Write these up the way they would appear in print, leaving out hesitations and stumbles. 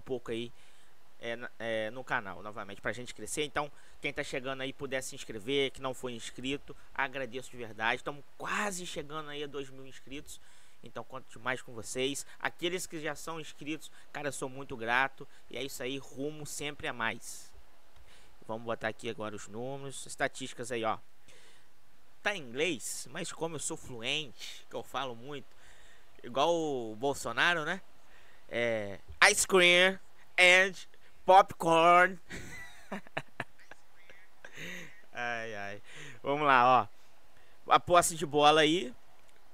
pouco aí no canal novamente, pra gente crescer. Então, quem tá chegando aí puder se inscrever, que não foi inscrito, agradeço de verdade. Estamos quase chegando aí a 2.000 inscritos. Então, conto mais com vocês. Aqueles que já são inscritos, cara, eu sou muito grato. E é isso aí, rumo sempre a mais. Vamos botar aqui agora os números, estatísticas aí, ó. Tá em inglês, mas como eu sou fluente, que eu falo muito, igual o Bolsonaro, né? Ice cream and popcorn. Ai, ai. Vamos lá, ó. A posse de bola aí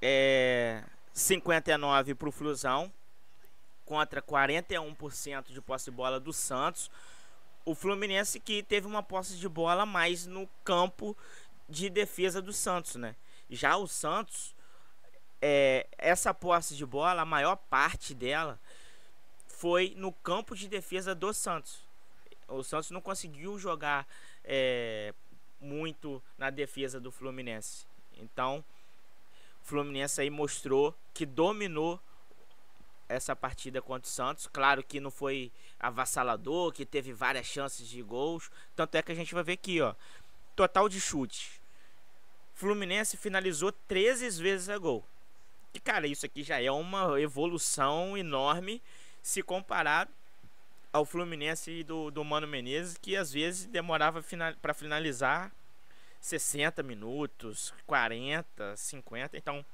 é 59 pro Flusão contra 41% de posse de bola do Santos. O Fluminense que teve uma posse de bola mais no campo de defesa do Santos, né? Já o Santos, essa posse de bola, a maior parte dela foi no campo de defesa do Santos. O Santos não conseguiu jogar muito na defesa do Fluminense. Então, o Fluminense aí mostrou que dominou essa partida contra o Santos. Claro que não foi avassalador, que teve várias chances de gols. Tanto é que a gente vai ver aqui, ó. Total de chutes. Fluminense finalizou 13 vezes a gol. E, cara, isso aqui já é uma evolução enorme se comparado ao Fluminense do Mano Menezes, que às vezes demorava para finalizar 60 minutos, 40, 50. Então,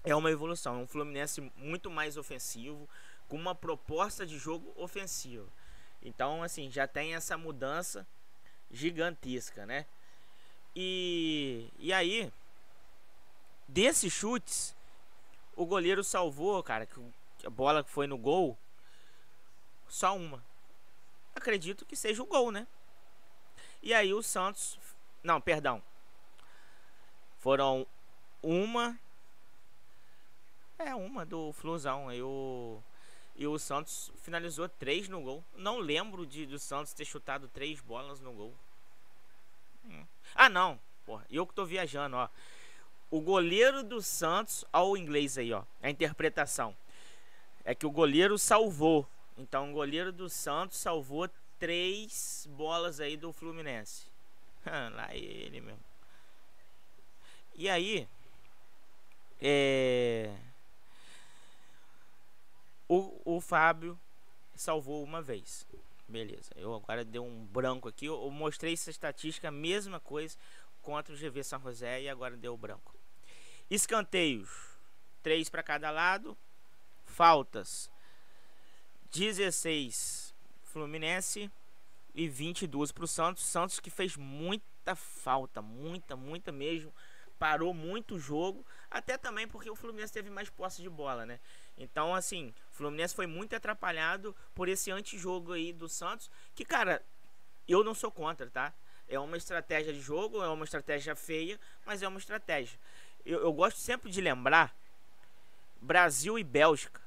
é uma evolução. É um Fluminense muito mais ofensivo, com uma proposta de jogo ofensiva. Então, assim, já tem essa mudança gigantesca, né? E aí, desses chutes, o goleiro salvou, cara, que a bola que foi no gol, só uma. Acredito que seja o gol, né? E aí o Santos... Não, perdão. Foram uma do Flusão. E o Santos finalizou 3 no gol. Não lembro do Santos ter chutado 3 bolas no gol. Ah, não. Porra, eu que tô viajando, ó. O goleiro do Santos, ó, o inglês aí, ó. A interpretação é que o goleiro salvou. Então o goleiro do Santos salvou 3 bolas aí do Fluminense. Lá ele mesmo. E aí, o Fábio salvou uma vez. Beleza, eu agora dei um branco aqui. Eu mostrei essa estatística, a mesma coisa contra o GV São José, e agora deu branco. Escanteios, 3 para cada lado. Faltas, 16 Fluminense e 22 para o Santos. Santos que fez muita falta, muita mesmo. Parou muito o jogo, até também porque o Fluminense teve mais posse de bola, né? Então, assim, o Fluminense foi muito atrapalhado por esse antijogo aí do Santos, que, cara, eu não sou contra, tá? É uma estratégia de jogo, é uma estratégia feia, mas é uma estratégia. Eu gosto sempre de lembrar Brasil e Bélgica.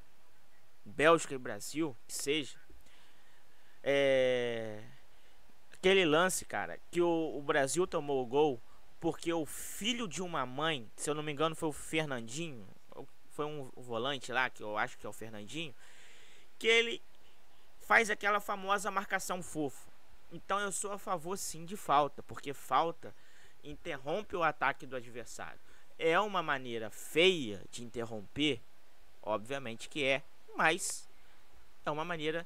Bélgica e Brasil, que seja. Aquele lance, cara, que o Brasil tomou o gol porque o filho de uma mãe, se eu não me engano foi o Fernandinho, foi um volante lá, que eu acho que é o Fernandinho, que ele faz aquela famosa marcação fofa. Então eu sou a favor sim de falta, porque falta interrompe o ataque do adversário. É uma maneira feia de interromper, obviamente que é, mas é uma maneira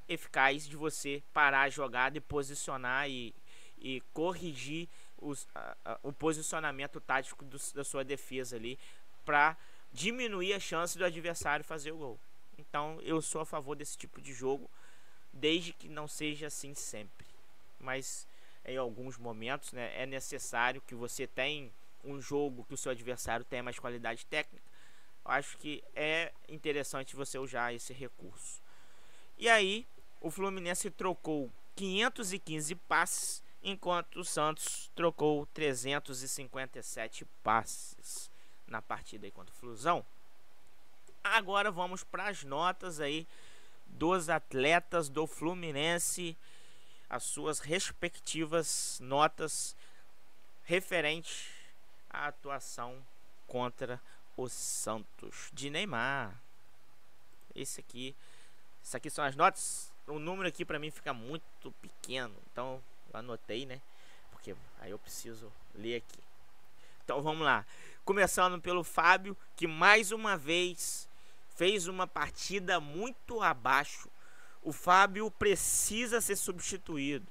eficaz de você parar a jogada e posicionar e corrigir o posicionamento tático da sua defesa ali, para diminuir a chance do adversário fazer o gol. Então eu sou a favor desse tipo de jogo, desde que não seja assim sempre, mas em alguns momentos, né, é necessário que você tenha um jogo que o seu adversário tenha mais qualidade técnica. Eu acho que é interessante você usar esse recurso. E aí o Fluminense trocou 515 passes, enquanto o Santos trocou 357 passes na partida aí contra o Flusão. Agora vamos para as notas aí dos atletas do Fluminense, as suas respectivas notas referente à atuação contra o Santos de Neymar. Isso aqui são as notas. o número aqui pra mim fica muito pequeno, então eu anotei, né? Porque aí eu preciso ler aqui. Então vamos lá. Começando pelo Fábio, que mais uma vez fez uma partida muito abaixo. O Fábio precisa ser substituído.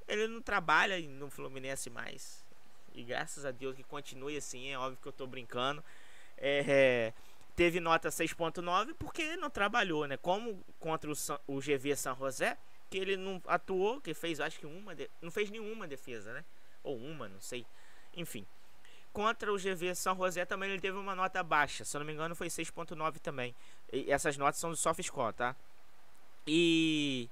Ele não trabalha no Fluminense mais. E graças a Deus que continue assim. É óbvio que eu tô brincando. Teve nota 6.9 porque não trabalhou, né? Como contra o GV San José, que ele não atuou, que fez acho que não fez nenhuma defesa, né? Ou uma, não sei. Enfim. Contra o GV San José também ele teve uma nota baixa. Se eu não me engano foi 6.9 também. E essas notas são do SofaScore, tá? E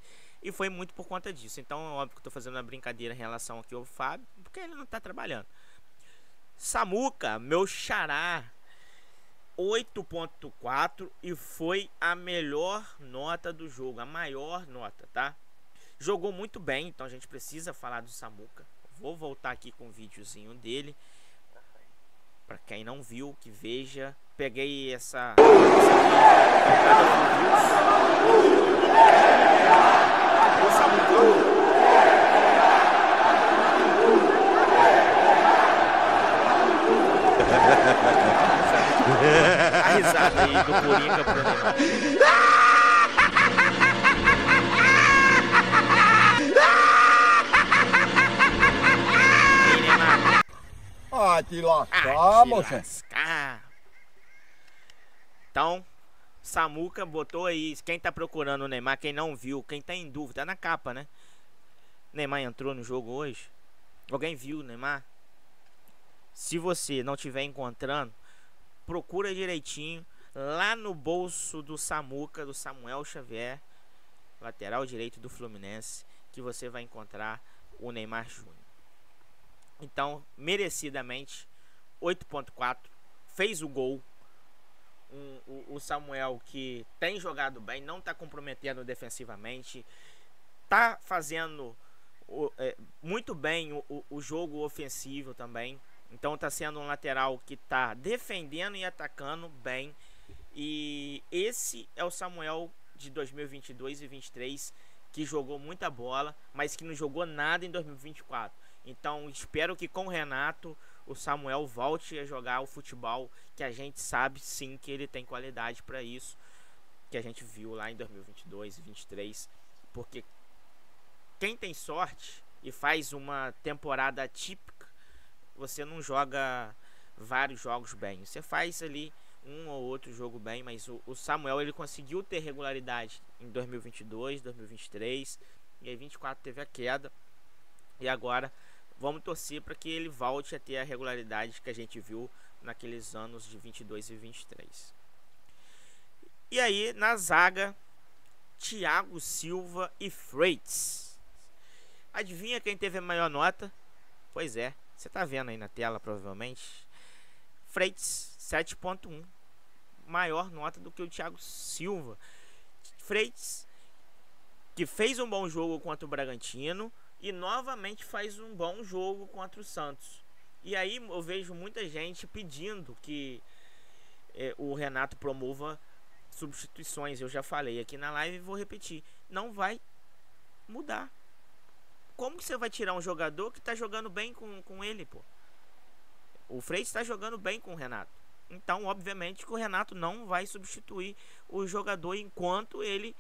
foi muito por conta disso. Então é óbvio que eu tô fazendo uma brincadeira em relação aqui ao Fábio, porque ele não tá trabalhando. Samuca, meu xará, 8.4 e foi a melhor nota do jogo, a maior nota, tá? Jogou muito bem, então a gente precisa falar do Samuca. Vou voltar aqui com um videozinho dele. Pra quem não viu, que veja. Peguei essa a risada aí do Coringa pro Neymar. Ah, te lascar, moça. Então, Samuca botou aí. Quem tá procurando o Neymar, quem não viu, quem tá em dúvida, tá na capa, né? Neymar entrou no jogo hoje. Alguém viu o Neymar? Se você não estiver encontrando, procura direitinho lá no bolso do Samuca, do Samuel Xavier, lateral direito do Fluminense, que você vai encontrar o Neymar Júnior. Então, merecidamente, 8.4, fez o gol. O Samuel, que tem jogado bem, não está comprometendo defensivamente, está fazendo muito bem o jogo ofensivo também. Então está sendo um lateral que está defendendo e atacando bem. E esse é o Samuel de 2022 e 2023, que jogou muita bola, mas que não jogou nada em 2024. Então espero que com o Renato o Samuel volte a jogar o futebol que a gente sabe sim que ele tem qualidade para isso, que a gente viu lá em 2022 e 2023. Porque quem tem sorte e faz uma temporada típica, você não joga vários jogos bem. Você faz ali um ou outro jogo bem, mas o Samuel ele conseguiu ter regularidade em 2022, 2023, e aí 24 teve a queda. E agora vamos torcer para que ele volte a ter a regularidade que a gente viu naqueles anos de 22 e 23. E aí na zaga, Thiago Silva e Freitas. Adivinha quem teve a maior nota? Pois é, você tá vendo aí na tela provavelmente. Freitas 7.1, maior nota do que o Thiago Silva. Freitas, que fez um bom jogo contra o Bragantino e novamente faz um bom jogo contra o Santos. E aí eu vejo muita gente pedindo que o Renato promova substituições. Eu já falei aqui na live e vou repetir, não vai mudar. Como que você vai tirar um jogador que tá jogando bem com ele, pô? O Freitas está jogando bem com o Renato. Então, obviamente, que o Renato não vai substituir o jogador enquanto ele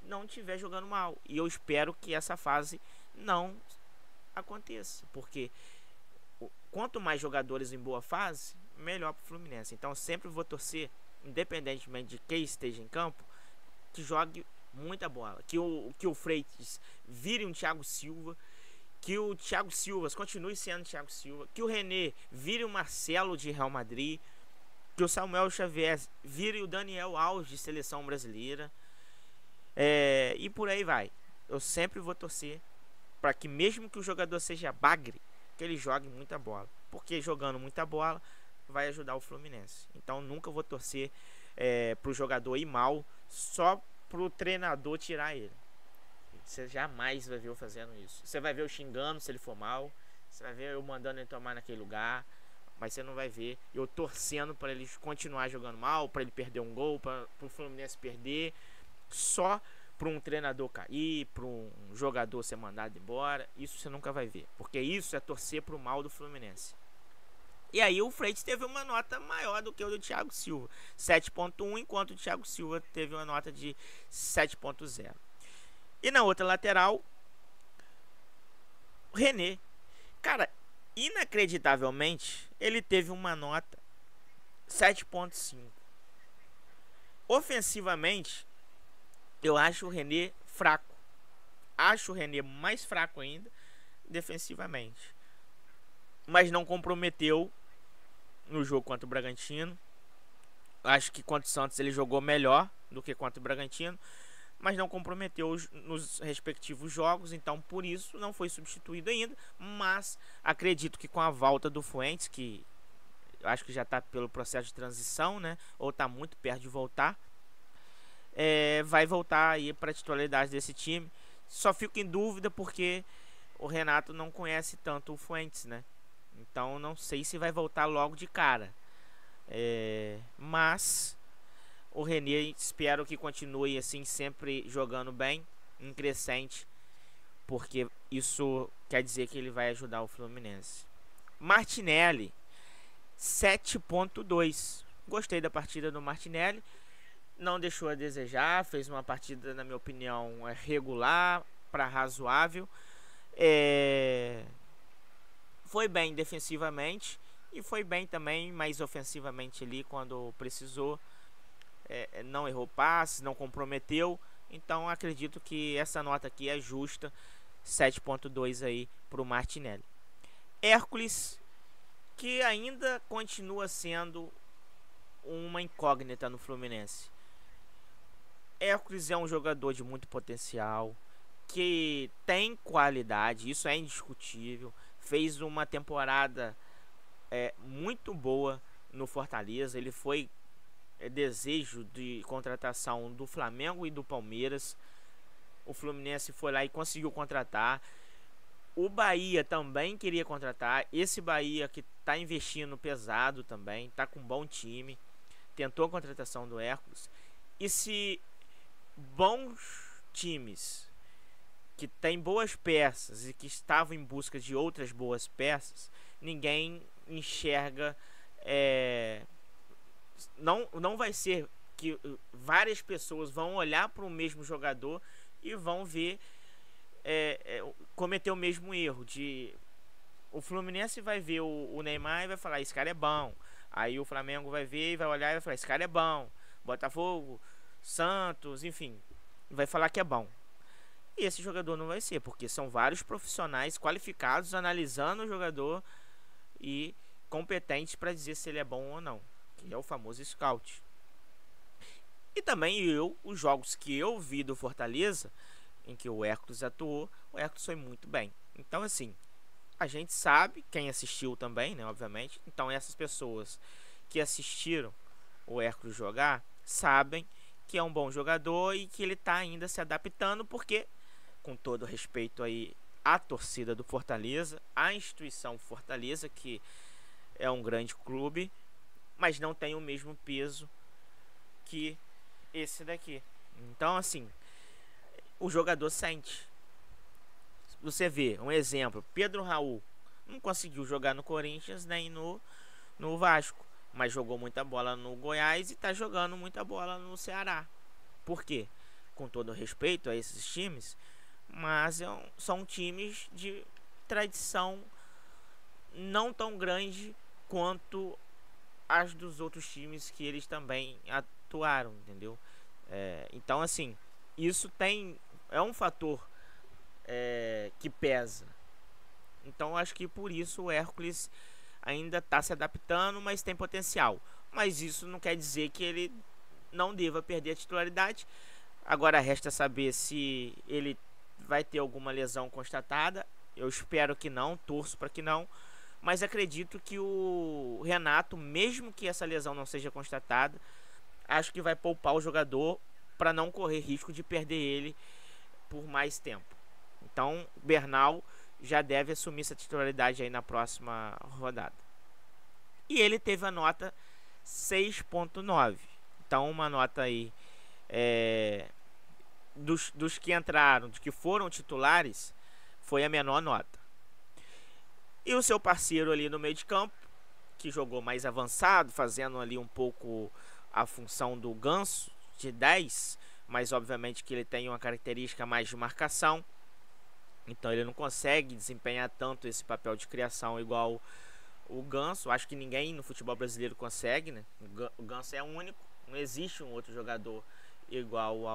não estiver jogando mal. E eu espero que essa fase não aconteça. Porque quanto mais jogadores em boa fase, melhor para o Fluminense. Então, sempre vou torcer, independentemente de quem esteja em campo, que jogue muita bola. Que o Freitas vire um Thiago Silva. Que o Thiago Silva continue sendo Thiago Silva. Que o René vire o Marcelo de Real Madrid. Que o Samuel Xavier vire o Daniel Alves de seleção brasileira. E por aí vai. Eu sempre vou torcer para que, mesmo que o jogador seja bagre, que ele jogue muita bola. Porque jogando muita bola vai ajudar o Fluminense. Então nunca vou torcer para o jogador ir mal só para o treinador tirar ele. Você jamais vai ver eu fazendo isso. Você vai ver eu xingando se ele for mal. Você vai ver eu mandando ele tomar naquele lugar. Mas você não vai ver eu torcendo para ele continuar jogando mal, para ele perder um gol, para o Fluminense perder, só para um treinador cair, para um jogador ser mandado embora. Isso você nunca vai ver, porque isso é torcer para o mal do Fluminense. E aí o Freitas teve uma nota maior do que o do Thiago Silva, 7.1, enquanto o Thiago Silva teve uma nota de 7.0. E na outra lateral, o René. Cara, inacreditavelmente, ele teve uma nota 7.5. Ofensivamente, eu acho o René fraco. Acho o René mais fraco ainda defensivamente. Mas não comprometeu no jogo contra o Bragantino. Acho que contra o Santos ele jogou melhor do que contra o Bragantino, mas não comprometeu nos respectivos jogos, então por isso não foi substituído ainda. Mas acredito que com a volta do Fuentes, que eu acho que já está pelo processo de transição, né, ou está muito perto de voltar, vai voltar aí para a titularidade desse time. Só fico em dúvida porque o Renato não conhece tanto o Fuentes, né? Então não sei se vai voltar logo de cara. Mas o René espero que continue assim, sempre jogando bem, em crescente, porque isso quer dizer que ele vai ajudar o Fluminense. Martinelli, 7.2. Gostei da partida do Martinelli. Não deixou a desejar, fez uma partida, na minha opinião, regular para razoável. Foi bem defensivamente e foi bem também, mais ofensivamente ali quando precisou. Não errou passes, não comprometeu. Então acredito que essa nota aqui é justa, 7.2 aí para o Martinelli. Hércules, que ainda continua sendo uma incógnita no Fluminense. Hércules é um jogador de muito potencial, que tem qualidade, isso é indiscutível. Fez uma temporada muito boa no Fortaleza. Ele foi desejo de contratação do Flamengo e do Palmeiras. O Fluminense foi lá e conseguiu contratar. O Bahia também queria contratar. Esse Bahia que está investindo pesado também, está com um bom time, tentou a contratação do Hércules. E se bons times que têm boas peças e que estavam em busca de outras boas peças, ninguém enxerga, não vai ser que várias pessoas vão olhar para o mesmo jogador e vão ver cometer o mesmo erro de o Fluminense vai ver o Neymar e vai falar, esse cara é bom. Aí o Flamengo vai ver e vai olhar e vai falar, esse cara é bom. Botafogo, Santos, enfim, vai falar que é bom. E esse jogador não vai ser, porque são vários profissionais qualificados analisando o jogador e competentes para dizer se ele é bom ou não, que é o famoso scout. E também os jogos que eu vi do Fortaleza, em que o Hércules atuou, o Hércules foi muito bem. Então assim, a gente sabe, quem assistiu também, né, obviamente. Então essas pessoas que assistiram o Hércules jogar sabem que é um bom jogador e que ele está ainda se adaptando, porque, com todo respeito aí à torcida do Fortaleza, à instituição Fortaleza, que é um grande clube, mas não tem o mesmo peso que esse daqui. Então assim, o jogador sente. Você vê, um exemplo, Pedro Raul não conseguiu jogar no Corinthians nem no Vasco, mas jogou muita bola no Goiás e está jogando muita bola no Ceará. Por quê? Com todo respeito a esses times, mas são times de tradição não tão grande quanto as dos outros times que eles também atuaram, entendeu? Então assim, isso é um fator que pesa. Então acho que por isso o Hércules ainda está se adaptando, mas tem potencial. Mas isso não quer dizer que ele não deva perder a titularidade. Agora resta saber se ele vai ter alguma lesão constatada. Eu espero que não, torço para que não, mas acredito que o Renato, mesmo que essa lesão não seja constatada, acho que vai poupar o jogador para não correr risco de perder ele por mais tempo. Então Bernal já deve assumir essa titularidade aí na próxima rodada. E ele teve a nota 6.9. Então uma nota aí dos que entraram, dos que foram titulares, foi a menor nota. E o seu parceiro ali no meio de campo, que jogou mais avançado, fazendo ali um pouco a função do Ganso de 10, mas obviamente que ele tem uma característica mais de marcação, então ele não consegue desempenhar tanto esse papel de criação igual o Ganso. Acho que ninguém no futebol brasileiro consegue, né? O Ganso é único, não existe um outro jogador igual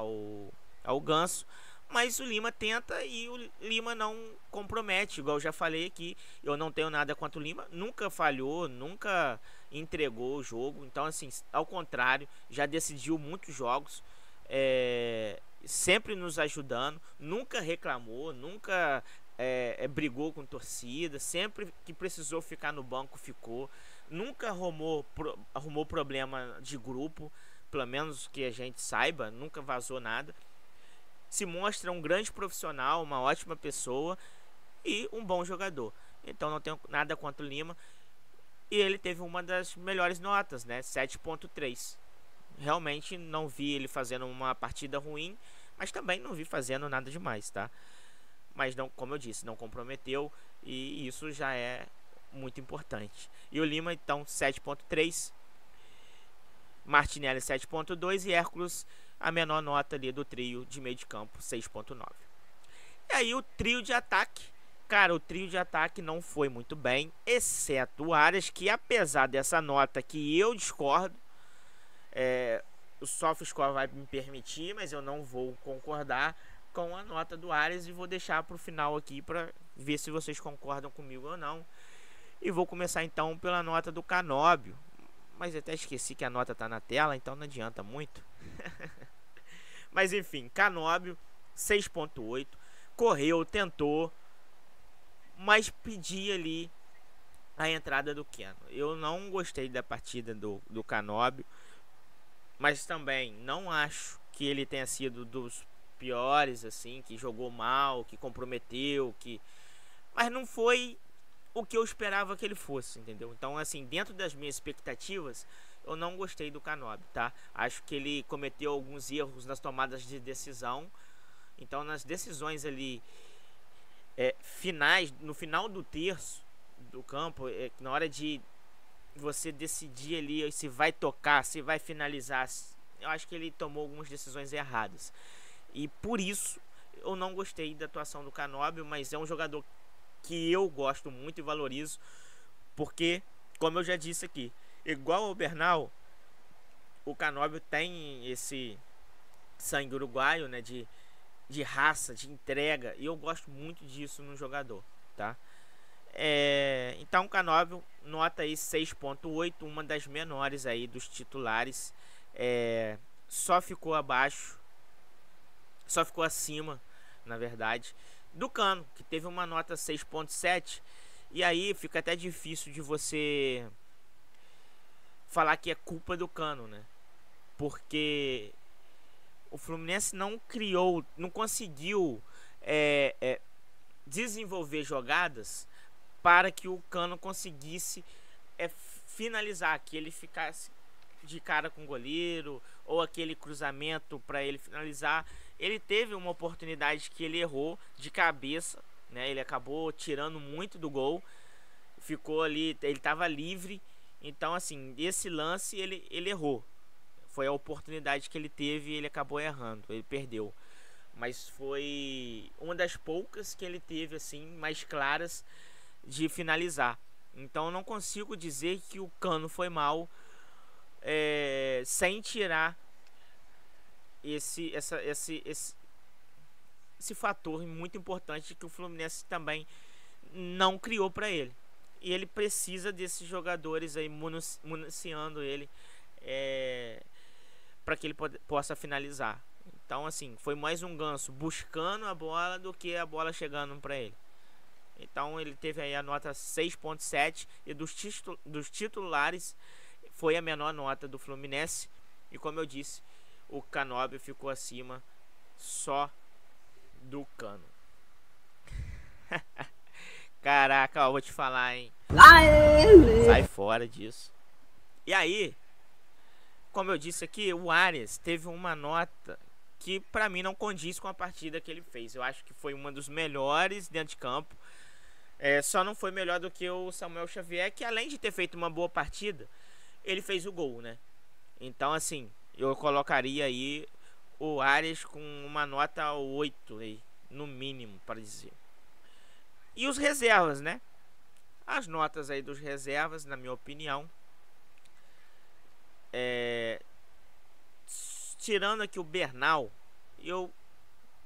ao Ganso. Mas o Lima tenta e o Lima não compromete, igual eu já falei aqui. Eu não tenho nada contra o Lima, nunca falhou, nunca entregou o jogo. Então, assim, ao contrário, já decidiu muitos jogos, sempre nos ajudando, nunca reclamou, nunca brigou com torcida. Sempre que precisou ficar no banco, ficou. Nunca arrumou problema de grupo, pelo menos que a gente saiba, nunca vazou nada. Se mostra um grande profissional, uma ótima pessoa e um bom jogador. Então não tenho nada contra o Lima. E ele teve uma das melhores notas, né? 7.3. Realmente não vi ele fazendo uma partida ruim, mas também não vi fazendo nada demais, tá? Mas não, como eu disse, não comprometeu e isso já é muito importante. E o Lima então 7.3, Martinelli 7.2 e Hércules a menor nota ali do trio de meio de campo, 6.9. E aí o trio de ataque, cara, o trio de ataque não foi muito bem, exceto o Arias, que apesar dessa nota que eu discordo, o SofaScore vai me permitir, mas eu não vou concordar com a nota do Arias e vou deixar para o final aqui para ver se vocês concordam comigo ou não. E vou começar então pela nota do Canóbio, mas eu até esqueci que a nota tá na tela, então não adianta muito. Mas enfim, Canóbio 6.8, correu, tentou, mas pedi ali a entrada do Keno. Eu não gostei da partida do Canóbio, mas também não acho que ele tenha sido dos piores, assim, que jogou mal, que comprometeu, mas não foi o que eu esperava que ele fosse, entendeu? Então, assim, dentro das minhas expectativas, eu não gostei do Canóbio, tá? Acho que ele cometeu alguns erros nas tomadas de decisão. Então, nas decisões ali finais, no final do terço do campo, na hora de você decidir ali se vai tocar, se vai finalizar, eu acho que ele tomou algumas decisões erradas. E por isso, eu não gostei da atuação do Canóbio, mas é um jogador que eu gosto muito e valorizo, porque, como eu já disse aqui, igual ao Bernal, o Canóbio tem esse sangue uruguaio, né, de raça, de entrega, e eu gosto muito disso no jogador, tá? Então o Canóbio nota aí 6.8, uma das menores aí dos titulares, só ficou acima, na verdade, do Cano, que teve uma nota 6.7, e aí fica até difícil de você falar que é culpa do Cano, né? Porque o Fluminense não conseguiu desenvolver jogadas para que o Cano conseguisse finalizar, que ele ficasse de cara com o goleiro, ou aquele cruzamento para ele finalizar. Ele teve uma oportunidade que ele errou de cabeça, né? Ele acabou tirando muito do gol, ficou ali, ele estava livre. Então, assim, esse lance ele errou. Foi a oportunidade que ele teve e ele acabou errando, ele perdeu. Mas foi uma das poucas que ele teve, assim, mais claras de finalizar. Então, eu não consigo dizer que o Cano foi mal, sem tirar esse fator muito importante que o Fluminense também não criou para ele. E ele precisa desses jogadores aí municiando ele para que ele possa finalizar. Então, assim, foi mais um Ganso buscando a bola do que a bola chegando para ele. Então ele teve aí a nota 6.7 e dos titulares foi a menor nota do Fluminense. E como eu disse, o Canóbio ficou acima só do Cano. Caraca, ó, vou te falar, hein? Sai fora disso. E aí, como eu disse aqui, o Arias teve uma nota que pra mim não condiz com a partida que ele fez. Eu acho que foi uma dos melhores dentro de campo. Só não foi melhor do que o Samuel Xavier, que além de ter feito uma boa partida, ele fez o gol, né? Então, assim, eu colocaria aí o Arias com uma nota 8 aí, no mínimo, para dizer. E os reservas, né? As notas aí dos reservas, na minha opinião, tirando aqui o Bernal, eu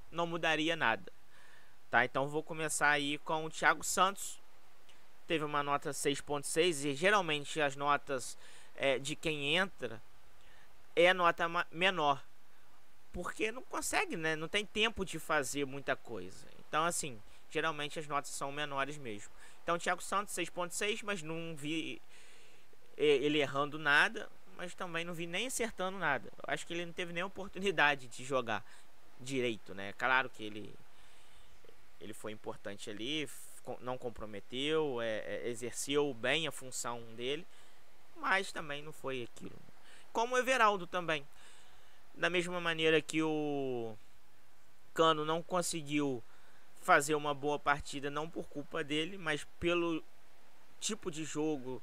não mudaria nada, tá? Então vou começar aí com o Thiago Santos. Teve uma nota 6.6 e geralmente as notas de quem entra é a nota menor, porque não consegue, né? Não tem tempo de fazer muita coisa. Então, assim, geralmente as notas são menores mesmo. Então, Thiago Santos 6.6, mas não vi ele errando nada, mas também não vi nem acertando nada. Eu acho que ele não teve nem oportunidade de jogar direito, né? Claro que ele foi importante ali, não comprometeu, exerceu bem a função dele, mas também não foi aquilo. Como o Everaldo também, da mesma maneira que o Cano não conseguiu fazer uma boa partida, não por culpa dele, mas pelo tipo de jogo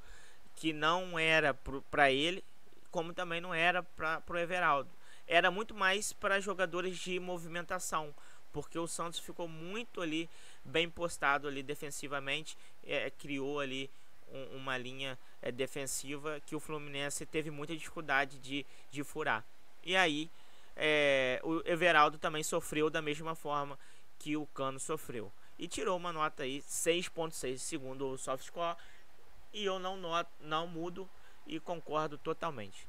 que não era para ele, como também não era para o Everaldo. Era muito mais para jogadores de movimentação, porque o Santos ficou muito ali bem postado ali defensivamente, criou ali uma linha defensiva que o Fluminense teve muita dificuldade de furar. E aí o Everaldo também sofreu da mesma forma que o Cano sofreu. E tirou uma nota aí 6.6 segundo o SoftScore. E eu não mudo e concordo totalmente.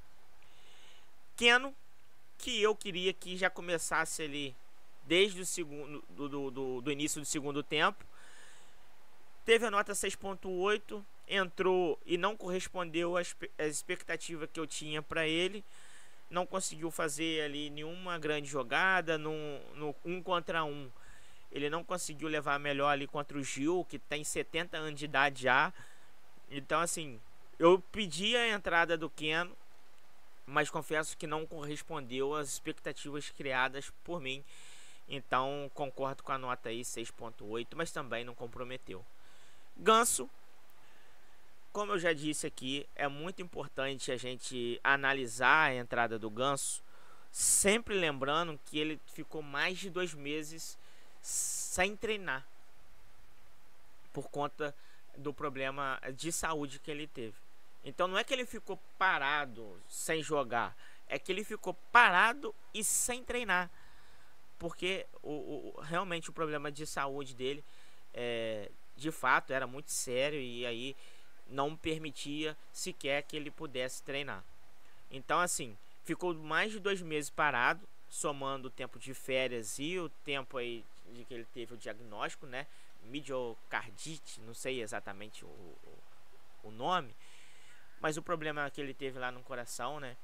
Keno, que eu queria que já começasse ali desde o segundo do início do segundo tempo. Teve a nota 6.8, entrou e não correspondeu às expectativas que eu tinha para ele. Não conseguiu fazer ali nenhuma grande jogada no 1 contra 1. Ele não conseguiu levar melhor ali contra o Gil, que tem 70 anos de idade já. Então, assim, eu pedi a entrada do Keno, mas confesso que não correspondeu às expectativas criadas por mim. Então, concordo com a nota aí, 6.8, mas também não comprometeu. Ganso, como eu já disse aqui, é muito importante a gente analisar a entrada do Ganso, sempre lembrando que ele ficou mais de 2 meses sem treinar, por conta do problema de saúde que ele teve. Então não é que ele ficou parado sem jogar, é que ele ficou parado e sem treinar, porque realmente o problema de saúde dele de fato era muito sério, e aí não permitia sequer que ele pudesse treinar. Então, assim, ficou mais de 2 meses parado, somando o tempo de férias e o tempo aí de que ele teve o diagnóstico, né? Miocardite, não sei exatamente o nome, mas o problema que ele teve lá no coração, né?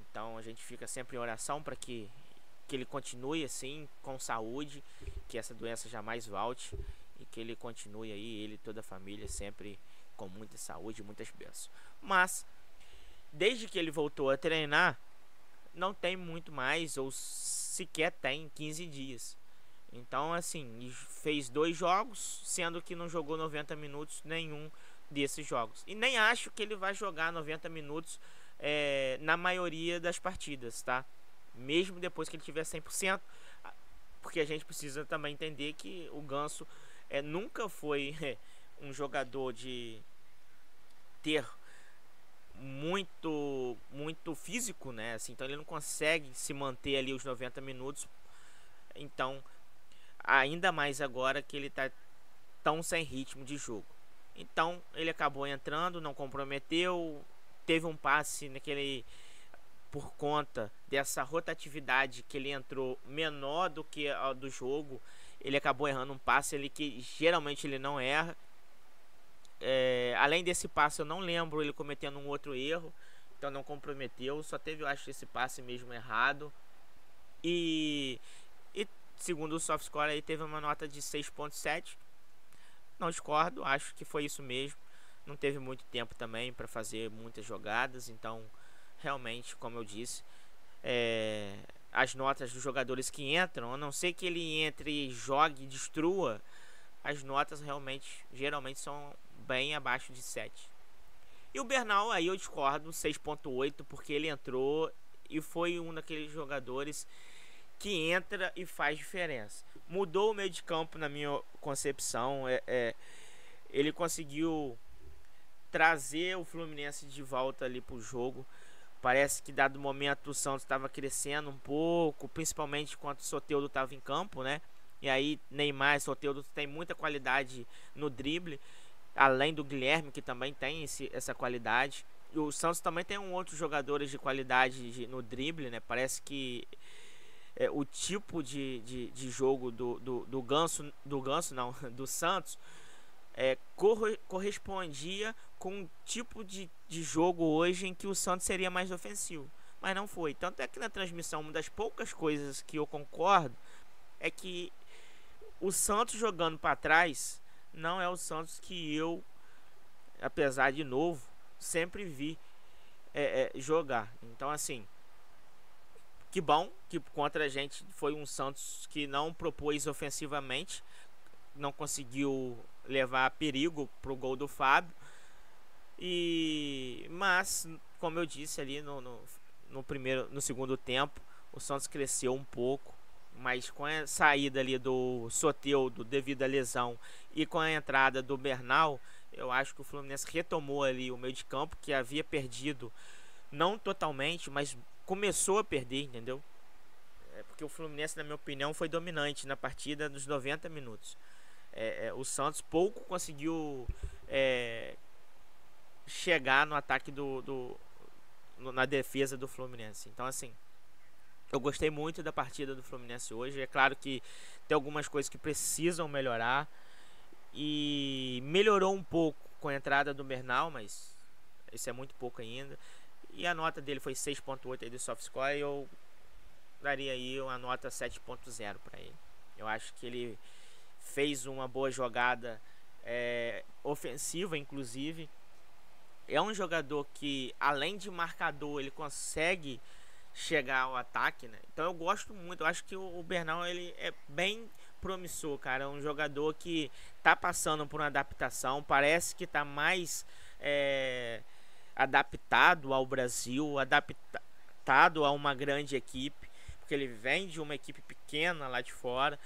Então a gente fica sempre em oração para que ele continue assim, com saúde, que essa doença jamais volte e que ele continue aí, ele e toda a família, sempre com muita saúde e muitas bênçãos. Mas desde que ele voltou a treinar, não tem muito mais, ou sequer tem 15 dias. Então, assim, fez 2 jogos, sendo que não jogou 90 minutos nenhum desses jogos. E nem acho que ele vai jogar 90 minutos na maioria das partidas, tá? Mesmo depois que ele tiver 100%, porque a gente precisa também entender que o Ganso nunca foi um jogador de ter muito físico, né? Assim, então ele não consegue se manter ali os 90 minutos. Então, ainda mais agora que ele tá tão sem ritmo de jogo. Então, ele acabou entrando, não comprometeu, teve um passe naquele, por conta dessa rotatividade que ele entrou menor do que a do jogo, ele acabou errando um passe ali que geralmente ele não erra. Além desse passe, eu não lembro ele cometendo um outro erro, então não comprometeu, só teve, eu acho, esse passe mesmo errado. E segundo o SoftScore aí teve uma nota de 6.7. Não discordo, acho que foi isso mesmo. Não teve muito tempo também para fazer muitas jogadas, então realmente, como eu disse, as notas dos jogadores que entram, a não ser que ele entre, jogue e destrua, as notas geralmente são bem abaixo de 7. E o Bernal, aí eu discordo, 6.8, porque ele entrou e foi um daqueles jogadores que entra e faz diferença. Mudou o meio de campo na minha concepção. Ele conseguiu trazer o Fluminense de volta ali pro jogo. Parece que dado momento o Santos estava crescendo um pouco, principalmente quando o Soteldo estava em campo, né? E aí Neymar e Soteldo tem muita qualidade no drible, além do Guilherme, que também tem essa qualidade. E o Santos também tem outros jogadores de qualidade no drible, né? Parece que o tipo de jogo do Ganso não, do Santos correspondia com o tipo de jogo hoje em que o Santos seria mais ofensivo, mas não foi. Tanto é que na transmissão, uma das poucas coisas que eu concordo é que o Santos jogando para trás não é o Santos que eu, apesar de novo, sempre vi jogar. Então, assim, que bom que contra a gente foi um Santos que não propôs ofensivamente, não conseguiu levar perigo pro gol do Fábio. Mas, como eu disse ali no segundo tempo, o Santos cresceu um pouco, mas com a saída ali do Soteldo devido à lesão e com a entrada do Bernal, eu acho que o Fluminense retomou ali o meio de campo, que havia perdido, não totalmente, mas começou a perder, entendeu? Porque o Fluminense, na minha opinião, foi dominante na partida dos 90 minutos. O Santos pouco conseguiu chegar no ataque na defesa do Fluminense. Então, assim, eu gostei muito da partida do Fluminense hoje. É claro que tem algumas coisas que precisam melhorar, e melhorou um pouco com a entrada do Bernal, mas isso é muito pouco ainda. E a nota dele foi 6.8 aí do SoftScore, e eu daria aí uma nota 7.0 para ele. Eu acho que ele fez uma boa jogada ofensiva, inclusive. É um jogador que, além de marcador, ele consegue chegar ao ataque, né? Então eu gosto muito. Eu acho que o Bernal, ele é bem promissor, cara. É um jogador que tá passando por uma adaptação. Parece que tá mais adaptado ao Brasil, adaptado a uma grande equipe, porque ele vem de uma equipe pequena lá de fora.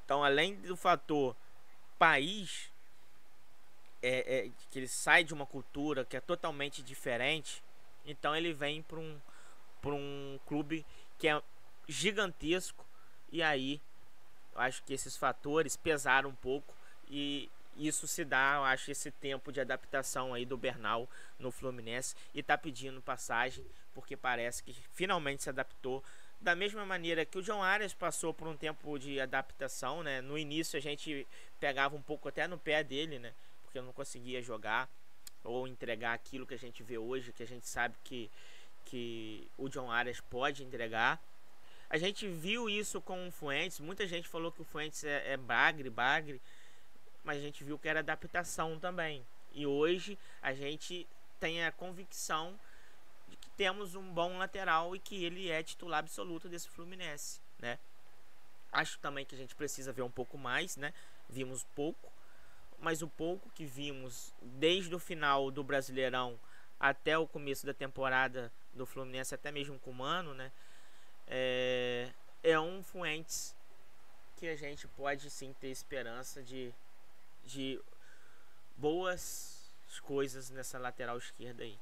Então, além do fator país, que ele sai de uma cultura que é totalmente diferente, então ele vem para um clube que é gigantesco, e aí eu acho que esses fatores pesaram um pouco, e isso se dá, eu acho, esse tempo de adaptação aí do Bernal no Fluminense, e tá pedindo passagem, porque parece que finalmente se adaptou, da mesma maneira que o John Arias passou por um tempo de adaptação, né? No início a gente pegava um pouco até no pé dele, né? Porque não conseguia jogar ou entregar aquilo que a gente vê hoje, que a gente sabe que o John Arias pode entregar. A gente viu isso com o Fuentes. Muita gente falou que o Fuentes é bagre, mas a gente viu que era adaptação também. E hoje a gente tem a convicção de que temos um bom lateral e que ele é titular absoluto desse Fluminense, né? Acho também que a gente precisa ver um pouco mais, né? Vimos pouco, mas o pouco que vimos desde o final do Brasileirão até o começo da temporada do Fluminense, até mesmo com o Mano, né? É um Fuentes que a gente pode sim ter esperança de boas coisas nessa lateral esquerda aí.